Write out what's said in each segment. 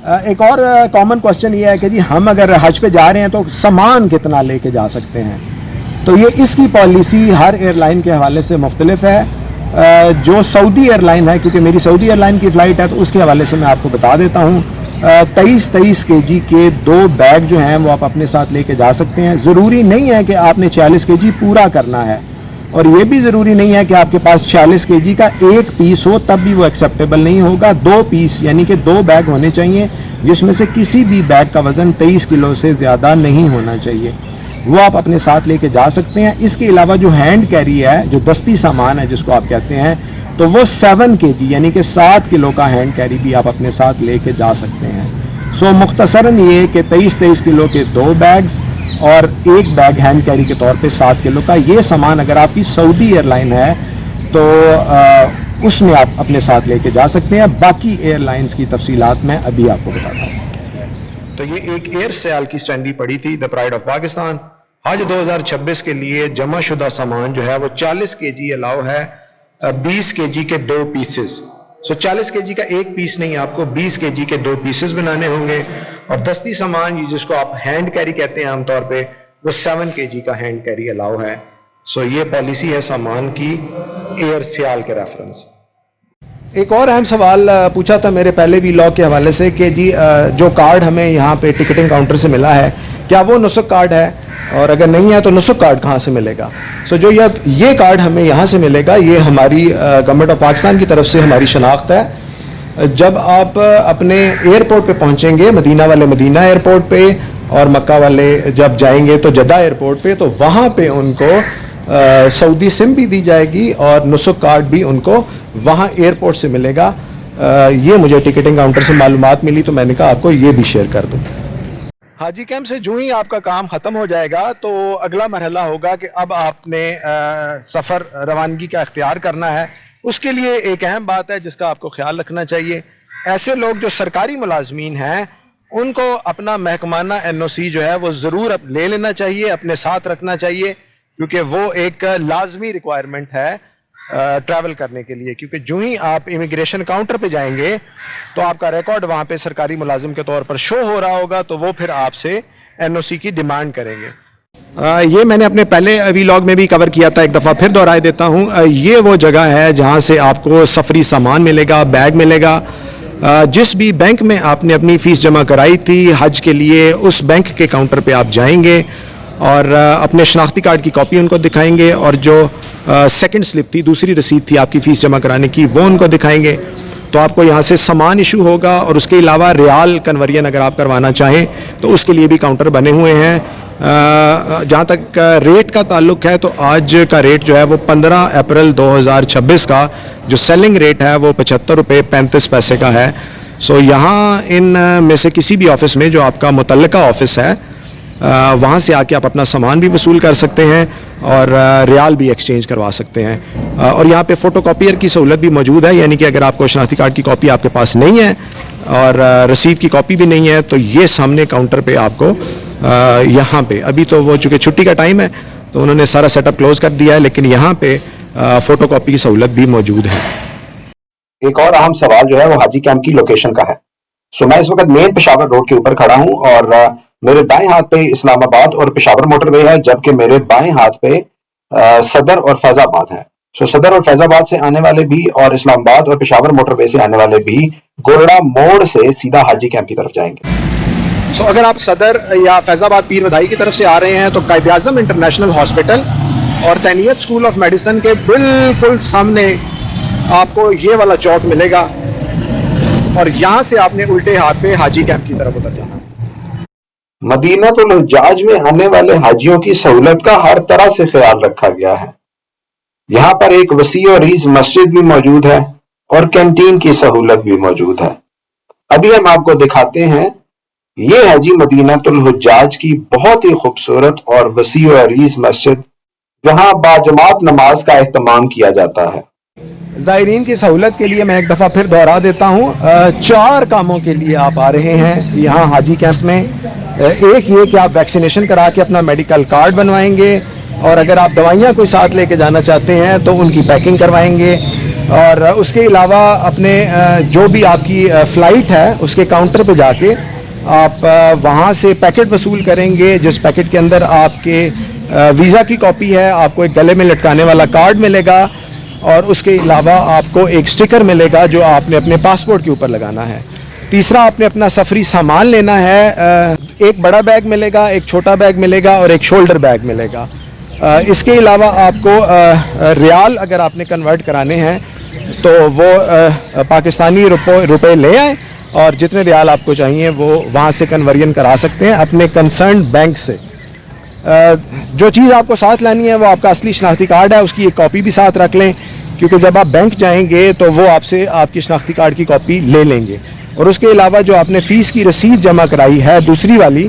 ایک اور common question یہ ہے کہ جی ہم اگر حج پہ جا رہے ہیں تو سامان کتنا لے کے جا سکتے ہیں. تو یہ اس کی پالیسی ہر ایئر لائن کے حوالے سے مختلف ہے. جو سعودی ایئر لائن ہے، کیونکہ میری سعودی ایئر لائن کی فلائٹ ہے، تو اس کے حوالے سے میں آپ کو بتا دیتا ہوں. 23 kg کے 2 بیگ جو ہیں وہ آپ اپنے ساتھ لے کے جا سکتے ہیں. ضروری نہیں ہے کہ آپ نے 46 kg پورا کرنا ہے، اور یہ بھی ضروری نہیں ہے کہ آپ کے پاس 46 kg کا ایک پیس ہو، تب بھی وہ ایکسیپٹیبل نہیں ہوگا. 2 پیس یعنی کہ 2 بیگ ہونے چاہیے، جس میں سے کسی بھی بیگ کا وزن 23 کلو سے زیادہ نہیں ہونا چاہیے. وہ آپ اپنے ساتھ لے کے جا سکتے ہیں. اس کے علاوہ جو ہینڈ کیری ہے، جو دستی سامان ہے جس کو آپ کہتے ہیں، تو وہ 7 kg یعنی کہ 7 کلو کا ہینڈ کیری بھی آپ اپنے ساتھ لے کے جا سکتے ہیں. سو مختصراً یہ کہ 23 کلو کے 2 بیگز اور ایک بیگ ہینڈ کیری کے طور پہ 7 کلو کا یہ سامان اگر آپ کی سعودی ایئر لائن ہے تو اس میں آپ اپنے ساتھ لے کے جا سکتے ہیں. باقی ایئر لائنز کی تفصیلات میں ابھی آپ کو بتاتا ہوں. تو یہ ایک ایئر سیال کی سٹینڈی پڑی تھی، دا پرائڈ آف پاکستان. حج 2026 کے لیے جمع شدہ سامان جو ہے وہ 40 kg الاؤ ہے، 20 kg کے 2 پیسز. سو 40 kg کا ایک پیس نہیں، آپ کو 20 kg کے 2 پیسز بنانے ہوں گے. اور دستی سامان جس کو آپ ہینڈ کیری کہتے ہیں عام طور پہ، وہ 7 kg کا ہینڈ کیری الاؤ ہے. سو یہ پالیسی ہے سامان کی ایئر سیال کے ریفرنس. ایک اور اہم سوال پوچھا تھا میرے پہلے ویلاگ کے حوالے سے کہ جی جو کارڈ ہمیں یہاں پہ ٹکٹنگ کاؤنٹر سے ملا ہے کیا وہ نسک کارڈ ہے، اور اگر نہیں ہے تو نسک کارڈ کہاں سے ملے گا. سو جو یہ کارڈ ہمیں یہاں سے ملے گا، یہ ہماری گورنمنٹ آف پاکستان کی طرف سے ہماری شناخت ہے. جب آپ اپنے ایئرپورٹ پہ پہنچیں گے، مدینہ والے مدینہ ایئرپورٹ پہ اور مکہ والے جب جائیں گے تو جدہ ایئرپورٹ پہ، تو وہاں پہ ان کو سعودی سم بھی دی جائے گی اور نسک کارڈ بھی ان کو وہاں ایئرپورٹ سے ملے گا. یہ مجھے ٹکٹنگ کاؤنٹر سے معلومات ملی تو میں نے کہا آپ کو یہ بھی شیئر کر دوں. حاجی کیمپ سے جو ہی آپ کا کام ختم ہو جائے گا تو اگلا مرحلہ ہوگا کہ اب آپ نے سفر روانگی کا اختیار کرنا ہے. اس کے لیے ایک اہم بات ہے جس کا آپ کو خیال رکھنا چاہیے. ایسے لوگ جو سرکاری ملازمین ہیں ان کو اپنا محکمانہ NOC جو ہے وہ ضرور لے لینا چاہیے، اپنے ساتھ رکھنا چاہیے، کیونکہ وہ ایک لازمی ریکوائرمنٹ ہے ٹریول کرنے کے لیے. کیونکہ جو ہی آپ امیگریشن کاؤنٹر پہ جائیں گے تو آپ کا ریکارڈ وہاں پہ سرکاری ملازم کے طور پر شو ہو رہا ہوگا، تو وہ پھر آپ سے NOC کی ڈیمانڈ کریں گے. یہ میں نے اپنے پہلے ویلاگ میں بھی کور کیا تھا، ایک دفعہ پھر دہرائے دیتا ہوں. یہ وہ جگہ ہے جہاں سے آپ کو سفری سامان ملے گا، بیگ ملے گا. جس بھی بینک میں آپ نے اپنی فیس جمع کرائی تھی حج کے لیے، اس بینک کے کاؤنٹر پہ آپ جائیں گے اور اپنے شناختی کارڈ کی کاپی ان کو دکھائیں گے، اور جو سیکنڈ سلپ تھی، دوسری رسید تھی آپ کی فیس جمع کرانے کی، وہ ان کو دکھائیں گے. تو آپ کو یہاں سے سامان ایشو ہوگا، اور اس کے علاوہ ریال کنورین اگر آپ کروانا چاہیں تو اس کے لیے بھی کاؤنٹر بنے ہوئے ہیں. جہاں تک ریٹ کا تعلق ہے تو آج کا ریٹ جو ہے وہ 15 اپریل 2026 کا جو سیلنگ ریٹ ہے وہ 75 روپے 35 پیسے کا ہے. سو یہاں ان میں سے کسی بھی آفس میں جو آپ کا متعلقہ آفس ہے وہاں سے آ کے آپ اپنا سامان بھی وصول کر سکتے ہیں اور ریال بھی ایکسچینج کروا سکتے ہیں. اور یہاں پہ فوٹو کاپیئر کی سہولت بھی موجود ہے، یعنی کہ اگر آپ کو شناختی کارڈ کی کاپی آپ کے پاس نہیں ہے اور رسید کی کاپی بھی نہیں ہے تو یہ سامنے کاؤنٹر پہ آپ کو یہاں پہ، ابھی تو وہ چونکہ چھٹی کا ٹائم ہے تو انہوں نے سارا سیٹ اپ کلوز کر دیا ہے، لیکن یہاں پہ فوٹو کاپی کی سہولت بھی موجود ہے. ایک اور اہم سوال جو ہے وہ حاجی کیمپ کی لوکیشن کا ہے. سو میں اس وقت مین پشاور روڈ کے اوپر کھڑا ہوں اور میرے دائیں ہاتھ پہ اسلام آباد اور پشاور موٹر وے ہے، جبکہ میرے بائیں ہاتھ پہ صدر اور فیض آباد ہے. سو صدر اور فیض آباد سے آنے والے بھی اور اسلام آباد اور پشاور موٹر وے سے آنے والے بھی گولڑا موڑ سے سیدھا حاجی کیمپ کی طرف جائیں گے. سو اگر آپ صدر یا فیض آباد پیر بدائی کی طرف سے آ رہے ہیں تو قائد اعظم انٹرنیشنل ہاسپٹل اور تینیت اسکول آف میڈیسن کے بالکل سامنے آپ کو یہ والا چوک ملے گا، اور یہاں سے آپ نے الٹے ہاتھ پہ حاجی کیمپ کی طرف اتر جانا. مدینہ الحجاج میں آنے والے حاجیوں کی سہولت کا ہر طرح سے خیال رکھا گیا ہے. یہاں پر ایک وسیع و عریض مسجد بھی موجود ہے اور کینٹین کی سہولت بھی موجود ہے. ابھی ہم آپ کو دکھاتے ہیں. یہ ہے جی مدینہ الحجاج کی بہت ہی خوبصورت اور وسیع و عریض مسجد، جہاں باجماعت نماز کا اہتمام کیا جاتا ہے. زائرین کی سہولت کے لیے میں ایک دفعہ پھر دہرا دیتا ہوں، 4 کاموں کے لیے آپ آ رہے ہیں یہاں حاجی کیمپ میں. ایک یہ کہ آپ ویکسینیشن کرا کے اپنا میڈیکل کارڈ بنوائیں گے، اور اگر آپ دوائیاں کوئی ساتھ لے کے جانا چاہتے ہیں تو ان کی پیکنگ کروائیں گے. اور اس کے علاوہ اپنے جو بھی آپ کی فلائٹ ہے اس کے کاؤنٹر پہ جا کے آپ وہاں سے پیکٹ وصول کریں گے، جس پیکٹ کے اندر آپ کے ویزا کی کاپی ہے، آپ کو ایک گلے میں لٹکانے والا کارڈ ملے گا، اور اس کے علاوہ آپ کو ایک سٹیکر ملے گا جو آپ نے اپنے پاسپورٹ کے اوپر لگانا ہے۔ تیسرا، آپ نے اپنا سفری سامان لینا ہے، ایک بڑا بیگ ملے گا، ایک چھوٹا بیگ ملے گا اور ایک شولڈر بیگ ملے گا۔ اس کے علاوہ آپ کو ریال اگر آپ نے کنورٹ کرانے ہیں تو وہ پاکستانی روپے لے آئیں، اور جتنے ریال آپ کو چاہیے وہ وہاں سے کنورژن کرا سکتے ہیں اپنے کنسرنڈ بینک سے۔ جو چیز آپ کو ساتھ لانی ہے وہ آپ کا اصلی شناختی کارڈ ہے، اس کی ایک کاپی بھی ساتھ رکھ لیں، کیونکہ جب آپ بینک جائیں گے تو وہ آپ سے آپ کی شناختی کارڈ کی کاپی لے لیں گے۔ اور اس کے علاوہ جو آپ نے فیس کی رسید جمع کرائی ہے دوسری والی،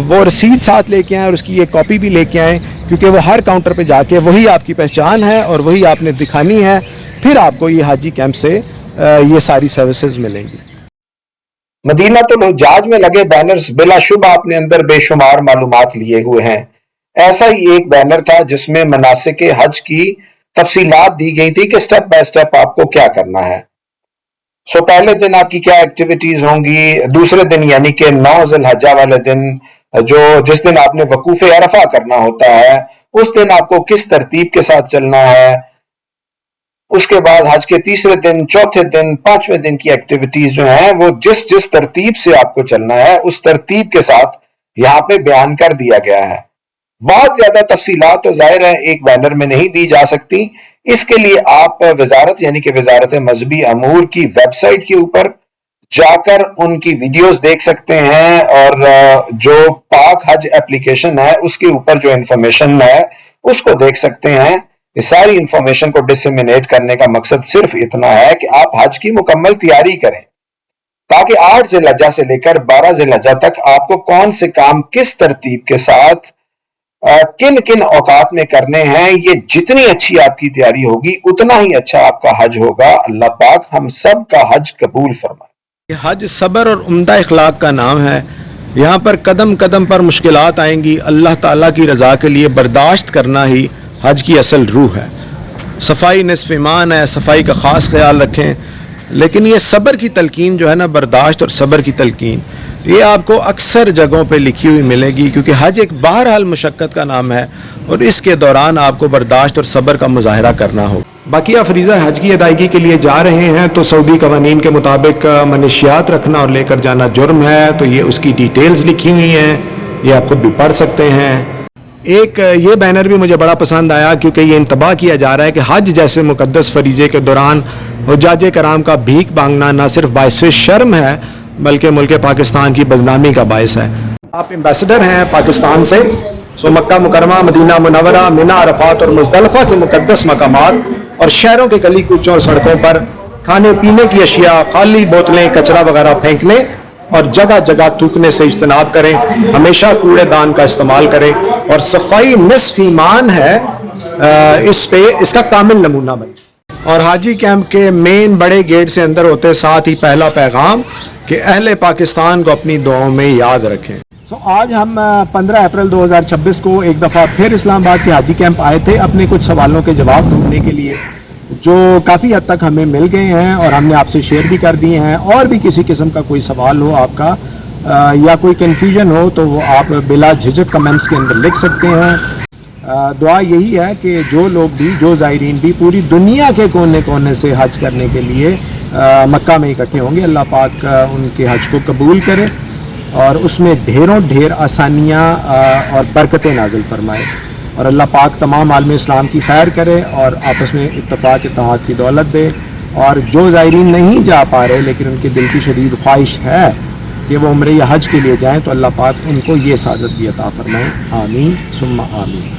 وہ رسید ساتھ لے کے آئیں اور اس کی ایک کاپی بھی لے کے آئیں، کیونکہ وہ ہر کاؤنٹر پہ جا کے وہی آپ کی پہچان ہے اور وہی آپ نے دکھانی ہے، پھر آپ کو یہ حاجی کیمپ سے یہ ساری سروسز ملیں گی۔ مدینہ الحجاج میں لگے بینرز بلا شبہ اپنے اندر بے شمار معلومات لیے ہوئے ہیں۔ ایسا ہی ایک بینر تھا جس میں مناسک حج کی تفصیلات دی گئی تھی کہ سٹیپ بائی سٹیپ آپ کو کیا کرنا ہے۔ پہلے دن آپ کی کیا ایکٹیویٹیز ہوں گی، دوسرے دن یعنی کہ 9 ذی الحجہ والے دن جس دن آپ نے وقوف عرفہ کرنا ہوتا ہے، اس دن آپ کو کس ترتیب کے ساتھ چلنا ہے۔ اس کے بعد حج کے تیسرے دن، چوتھے دن، 5ویں دن کی ایکٹیویٹیز جو ہیں وہ جس ترتیب سے آپ کو چلنا ہے اس ترتیب کے ساتھ یہاں پہ بیان کر دیا گیا ہے۔ بہت زیادہ تفصیلات تو ظاہر ہے ایک بینر میں نہیں دی جا سکتی، اس کے لیے آپ وزارت یعنی کہ وزارت مذہبی امور کی ویب سائٹ کے اوپر جا کر ان کی ویڈیوز دیکھ سکتے ہیں، اور جو پاک حج اپلیکیشن ہے اس کے اوپر جو انفارمیشن ہے اس کو دیکھ سکتے ہیں۔ اس ساری انفارمیشن کو ڈسیمینیٹ کرنے کا مقصد صرف اتنا ہے کہ آپ حج کی مکمل تیاری کریں، تاکہ 8 ذی الحجہ سے لے کر 12 ذی الحجہ تک آپ کو کون سے کام کس ترتیب کے ساتھ کن کن اوقات میں کرنے ہیں، یہ جتنی اچھی آپ کی تیاری ہوگی اتنا ہی اچھا آپ کا حج ہوگا۔ اللہ پاک ہم سب کا حج قبول فرمائے۔ حج صبر اور عمدہ اخلاق کا نام ہے۔ یہاں پر قدم قدم پر مشکلات آئیں گی، اللہ تعالیٰ کی رضا کے لیے برداشت کرنا ہی حج کی اصل روح ہے۔ صفائی نصف ایمان ہے، صفائی کا خاص خیال رکھیں، لیکن یہ صبر کی تلقین جو ہے نا، برداشت اور صبر کی تلقین، یہ آپ کو اکثر جگہوں پہ لکھی ہوئی ملے گی، کیونکہ حج ایک بہرحال مشقت کا نام ہے اور اس کے دوران آپ کو برداشت اور صبر کا مظاہرہ کرنا ہو۔ باقی آپ فریضہ حج کی ادائیگی کے لیے جا رہے ہیں تو سعودی قوانین کے مطابق منشیات رکھنا اور لے کر جانا جرم ہے، تو یہ اس کی ڈیٹیلز لکھی ہوئی ہیں، یہ آپ خود بھی پڑھ سکتے ہیں۔ ایک یہ بینر بھی مجھے بڑا پسند آیا، کیونکہ یہ انتباہ کیا جا رہا ہے کہ حج جیسے مقدس فریضے کے دوران حجاج کرام کا بھیک مانگنا نہ صرف باعث شرم ہے بلکہ ملک پاکستان کی بدنامی کا باعث ہے۔ آپ ایمبیسڈر ہیں پاکستان سے، سو مکہ مکرمہ، مدینہ منورہ، منی، عرفات اور مزدلفہ کے مقدس مقامات اور شہروں کے گلی کوچوں اور سڑکوں پر کھانے پینے کی اشیاء، خالی بوتلیں، کچرا وغیرہ پھینکنے اور جگہ جگہ تھوکنے سے اجتناب کریں۔ ہمیشہ کوڑے دان کا استعمال کریں، اور صفائی نصف ایمان ہے، اس پہ اس کا کامل نمونہ بنے۔ اور حاجی کیمپ کے مین بڑے گیٹ سے اندر ہوتے ساتھ ہی پہلا پیغام کہ اہل پاکستان کو اپنی دعاؤں میں یاد رکھیں۔ آج ہم 15 اپریل 2026 کو ایک دفعہ پھر اسلام آباد کے حاجی کیمپ آئے تھے اپنے کچھ سوالوں کے جواب ڈھونڈنے کے لیے، جو کافی حد تک ہمیں مل گئے ہیں اور ہم نے آپ سے شیئر بھی کر دیے ہیں۔ اور بھی کسی قسم کا کوئی سوال ہو آپ کا یا کوئی کنفیوژن ہو تو وہ آپ بلا جھجک کمنٹس کے اندر لکھ سکتے ہیں۔ دعا یہی ہے کہ جو لوگ بھی، جو زائرین بھی پوری دنیا کے کونے کونے سے حج کرنے کے لیے مکہ میں اکٹھے ہوں گے، اللہ پاک ان کے حج کو قبول کرے اور اس میں ڈھیروں ڈھیر آسانیاں اور برکتیں نازل فرمائے، اور اللہ پاک تمام عالم اسلام کی خیر کرے اور آپس میں اتفاق اتحاد کی دولت دے۔ اور جو زائرین نہیں جا پا رہے لیکن ان کے دل کی شدید خواہش ہے کہ وہ عمرہ یا حج کے لیے جائیں، تو اللہ پاک ان کو یہ سعادت بھی عطا فرمائے۔ آمین ثم آمین۔